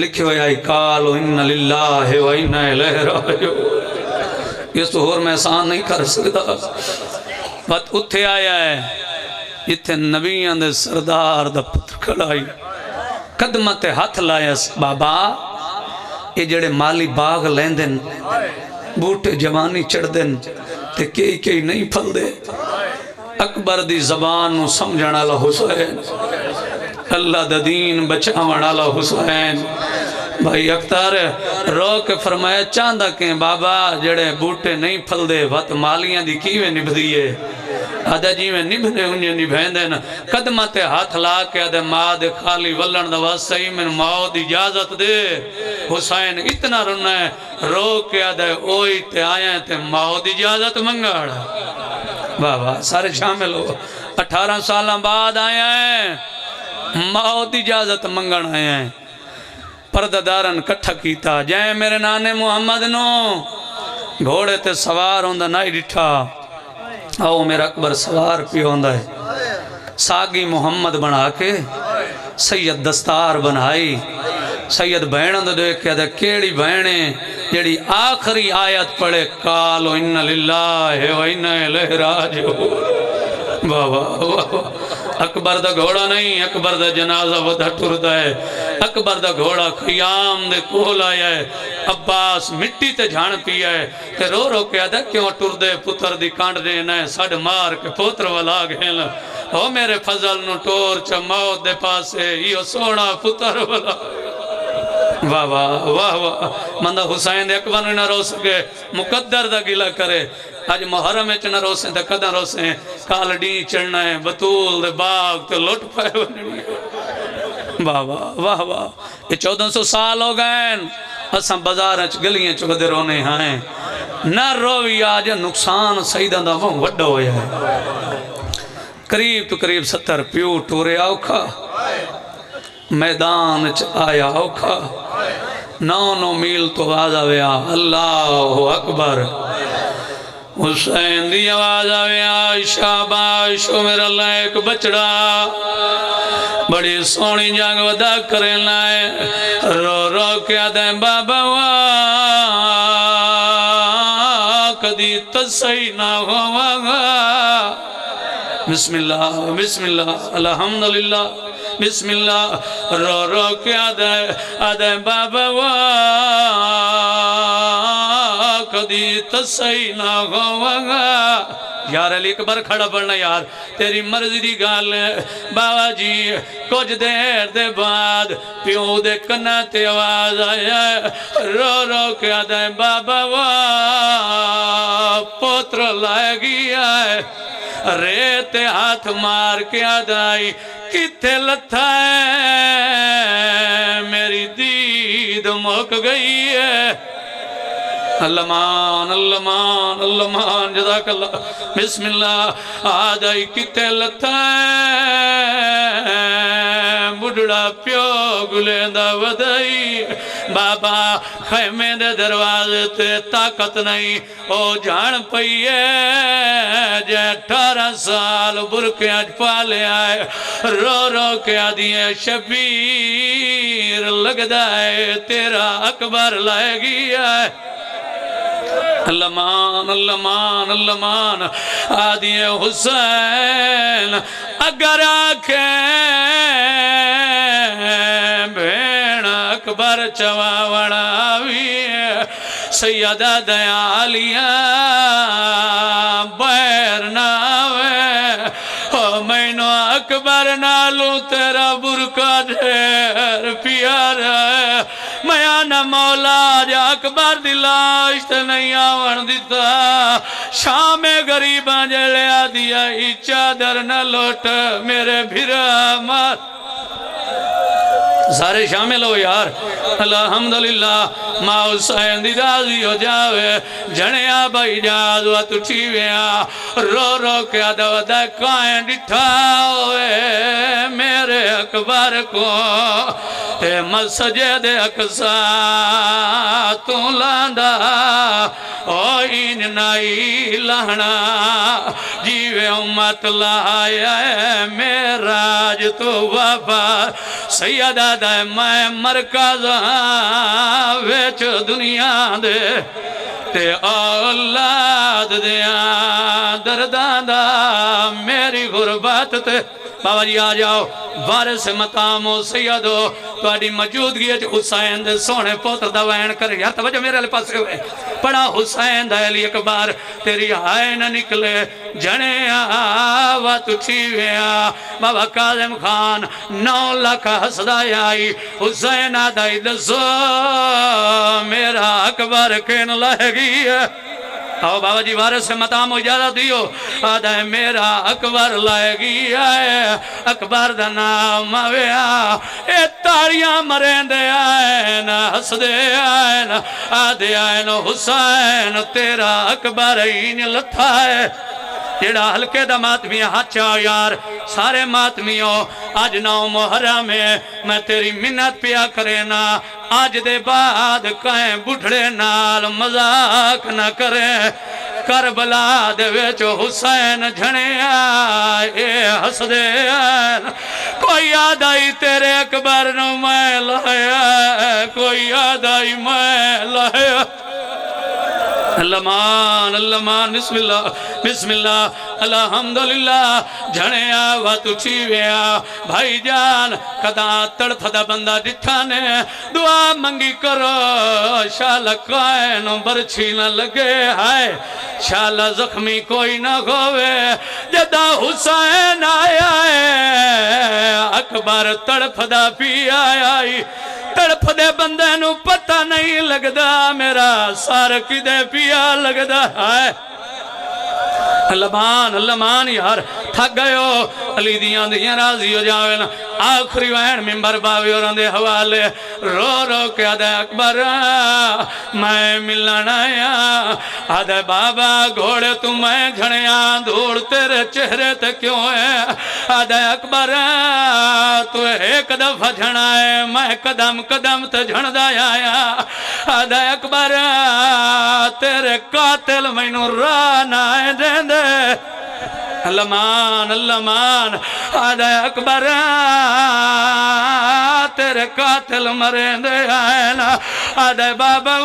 لکھے ہوئے آئی قالوا ان للہ و انا الیہ راجعون۔ اس تو اور میں احسان نہیں کر سکتا۔ بات اتھے آیا ہے جتھے نبیان دے سردار دا پتر کھڑائی قدمت ہاتھ لایا بابا یہ جڑے مالی باغ لیندن بوٹے جوانی چڑھ دن تے کئی نہیں پھل دے۔ اکبر دی زبان نو سمجھنا اللہ حسین، اللہ دا دین بچاونا اللہ حسین۔ بھائی اختار رو کے فرمایا چاندہ کہ بابا جڑے بوٹے نہیں پھل دے وقت مالیاں دی کیویں نبھ دیئے آدھا جی میں نبھنے انجھے نبھین دینا قدمت ہاتھ لا کے آدھے ماں دے خالی ولن دا واسطی من موت اجازت دے۔ حسین اتنا رنہ ہے رو کے آدھے اوئی تے آئیں تے موت اجازت منگاڑا۔ بابا سارے شامل ہو 18 سالہ بعد آئے ہیں موت اجازت منگن آئے ہیں۔ پرددارن کٹھا کیتا جائیں میرے نانے محمد نو گھوڑے تے سوار ہوندہ نائی ڈٹھا آؤ میرا اکبر سوار پی ہوندہ ہے ساگی محمد بنا کے سید دستار بنائی۔ سید بہنوں دے کہ دے کیڑی بہنیں جڑی آخری آیت پڑھے قالوا ان للہ و انا الیہ راجعون۔ واہ واہ واہ۔ اکبر دا گھوڑا نہیں، اکبر دا جنازہ ودھا ٹردہ ہے، اکبر دا گھوڑا خیام دے کول آیا ہے۔ عباس مٹی تے جھان پیا ہے کہ رو رو کے آدھا کیوں ٹردے پتر دی کانڈ دینا ہے ساڑھ مار کے پوتر والا گھیل او میرے فضل نو ٹور چا موت دے پاسے یہ سونا پتر والا۔ واہ واہ واہ واہ۔ مندہ حسین دے اکبر نہ رو سکے مقدر دا گلہ کرے آج محرم اچھ نہ روسیں تے قدر روسیں کال ڈی چڑھنا ہے بطول دے باغ تے لٹ پائے بننی ہے۔ واہ واہ واہ واہ۔ یہ 1400 سال ہو گئے اساں بازار اچھ گلیاں چکدے رونے ہیں نہ روی آج نقصان سیدہ دا وہ وڈا ہویا ہے۔ قریب تو قریب 70 پیو ٹورے آوکھا میدان اچھ آیا آوکھا 9 میل تو آواز آویا اللہ اکبر۔ حسین دی آواز آویا شاباشو میرا اللہ ایک بچڑا بڑی سونی جنگ ودا کریں لائے رو رو کیا دیں بابا کدی تسہی نہ ہوا۔ بسم اللہ بسم اللہ الحمدللہ بسم اللہ رو رو کیا دیں بابا کدی تسہی نہ ہوا۔ یار علی اکبر کھڑا پڑھنا یار تیری مرضی دی گال بابا جی کچھ دیر دے بعد پیوں دے کنا تے آواز آیا رو رو کیا دیں بابا پوتر لائے گیا ہے ریتے ہاتھ مار کے آدائی کتے لتھا ہے میری دید مک گئی ہے۔ اللہمان اللہمان اللہمان جزاک اللہ بسم اللہ آدائی کتے لتھا ہے بڑھڑا پیو گلیندہ ودائی بابا خیمے دے دروازے تے طاقت نہیں او جان پئیے جے 18 سال برکے آج پالے آئے رو رو کے آدھیے شبیر لگ دائے تیرا اکبر لائے گیا ہے۔ اللہمان اللہمان اللہمان آدھی حسین اگر آنکھیں بھین اکبر چواوڑا بھی سیدہ دیالیاں بیر ناوے او مینو اکبر نالو تیرا برکا ڈھیر پیار ہے میانا مولا جا اکبر دلاشت نہیں آون دیتا شام غریباں جلیا دیا ہی چادر نہ لوٹ میرے بھرا مات سارے شامل ہو یار الحمدللہ ماں حسین دی راضی ہو جاوے جنیا بھائی جاز وقت اٹھیویا رو رو کے آدھا کائیں ڈٹھا ہوئے میرے اکبر کو اے مسجد اقصا تو لاندا او این نائی لہنا جیوے امت لایا ہے میراج تو وفا سیدہ دا میں مرکز ویچ دنیا دے تے اولاد دیاں دردان دا میری غربت تے بابا جی آ جاؤ وارث مقام و سیدو تواڈی موجودگی وچ حسین دے سونے پوتر دا وین کرے یار توجہ میرے والے پاسے ہوئے پڑھا حسین دا علی اکبر تیری ہائے نہ نکلے جنے آوا تُچھی ویا بابا کاظم خان 9 لاکھ ہسدا آئی حسین آدھائی دسو میرا اکبر کین لہ گئی ہے آؤ بابا جی وارث مقام اجازت دیو آدھا میرا اکبر لائے گی آئے اکبر دا نام آویا اے تاریاں مرین دے آئین ہس دے آئین آدھے آئین حسین تیرا اکبر این لتھا ہے جیڑا ہلکے دا ماتمی ہاچا یار سارے ماتمیوں آج 9 محرم میں تیری منت پیا کرینا آج دے بعد کہیں بڑھڑے نال مذاق نہ کریں کربلا دے ویچو حسین جھنے آئے ہس دے آئے کوئی یاد آئی تیرے اکبر نو میں لائے کوئی یاد آئی میں لائے اللہ مان بسم اللہ الحمدللہ جھنے آوا تُچھی ویا بھائی جان کدا تڑف دا بندہ ڈٹھانے دعا منگی کرو شالا قائن برچھی نہ لگے ہائے شالا زخمی کوئی نہ ہوئے جدا حسین آیا ہے اکبر تڑف دا پی آئی تڑپ دے بندے نو پتہ نہیں لگدا میرا سار کی دے پیا لگدا ہے اللہ مان یار تھک گئے ہو علی دیاں راضی ہو جاوے نا آخری وین ممبر باوی اور اندے حوالے رو رو کے آدھے اکبر میں ملنا آیا آدھے بابا گھوڑے تو میں جھڑیاں دھوڑ تیرے چہرے تے کیوں ہے آدھے اکبر تو ایک دفعہ جھڑائے میں قدم قدم تے جھڑ دا آیا آدھے اکبر تیرے قاتل میں نو رانا ہے دیں دے اللہ مان آدھے اکبر تیرے قاتل مریں دے آئے نا آدھے بابا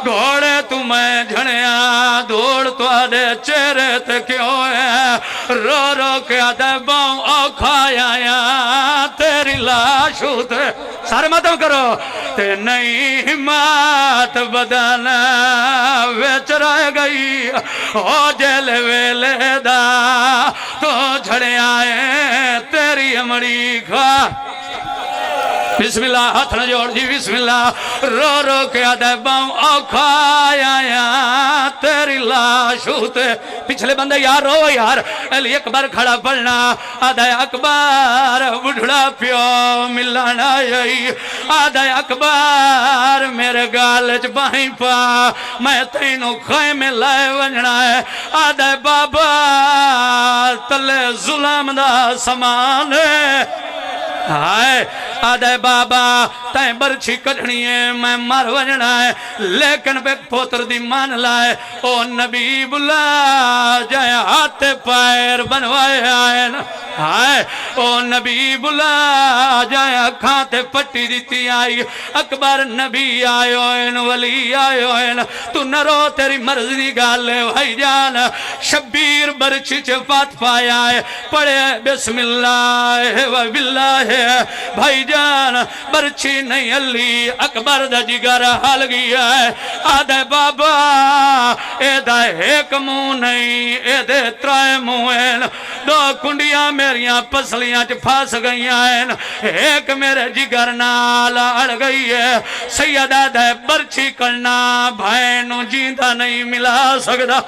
گھوڑے تمہیں جھڑیاں دوڑ تو آدھے چہرے تے کیوں ہے رو رو کے آدھے باؤں اوکھایا تیری لاشو تے سارے ماتم کرو تے نہیں مات بدانا ویچ رہ گئی ہو جیل ویلے دا تو جھڑے آئے تیری امڑی کھا بسم اللہ ہاتھ نہ جوڑ جی بسم اللہ رو رو کے آدھے باؤں اوکھایا تیری لاش ہوتے پچھلے بندے یار رو یار علی اکبر کھڑا پڑھنا آدھے اکبر بڑھڑا پیو ملانا یہی آدھے اکبر میرے گالج باہیں پا میں تینوں خیمے لائے ونجنا ہے آدھے بابا تلے ظلم دا سامان ہے ہائے آدھے بابا تائیں برچھی کڑھنی ہے میں مر ونجنا ہے لیکن بے پوتر دی مان لائے او نبی بلا جائے ہاتھ پیر بنوائے آئے ہائے او نبی بلا جائے کھاتے پٹی دیتی آئی اکبر نبی آئے ہوئن ولی آئے ہوئن تو نہ رو تیری مرضی گالے بھائی جان شبیر برچھی چفات پایا ہے پڑھے بسم اللہ و باللہ بھائی جان برچھی نہیں علی اکبر دا جگر حال گیا ہے آدھے بابا اے دا ایک منہ نہیں اے دے ترائے منہیں دو کنڈیاں میریاں پسلیاں چ پھاس گئیاں ہیں ایک میرے جگر نال اڑ گئی ہے سیدہ دے برچھی کرنا بھائنوں جیندہ نہیں ملا سکتا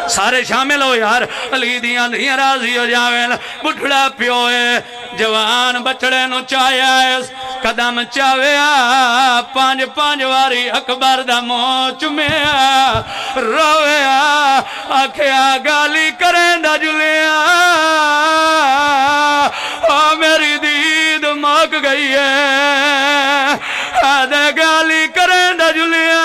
سارے شامل ہو یار علی دیاں راضی ہو جاویں بڑھڑا پیوئے جوان بچڑے نو چاہیا ہے قدم چاہیا پانچ واری اکبر دا موچ میں رویا آکھیا گالی کریں دا جلیا میری دید ماک گئی ہے آدھے گالی کریں دا جلیا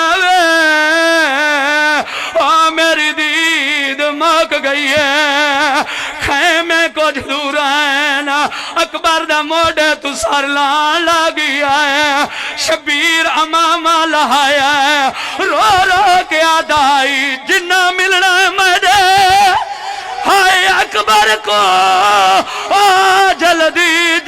میری دید ماک گئی ہے خیمے کو جدور آئینا اکبر دا موڑے تو سر لان لگیا ہے شبیر امامہ لہایا ہے رو رو کے آدائی جنہ ملنا ہے میرے ہائے اکبر کو جلدی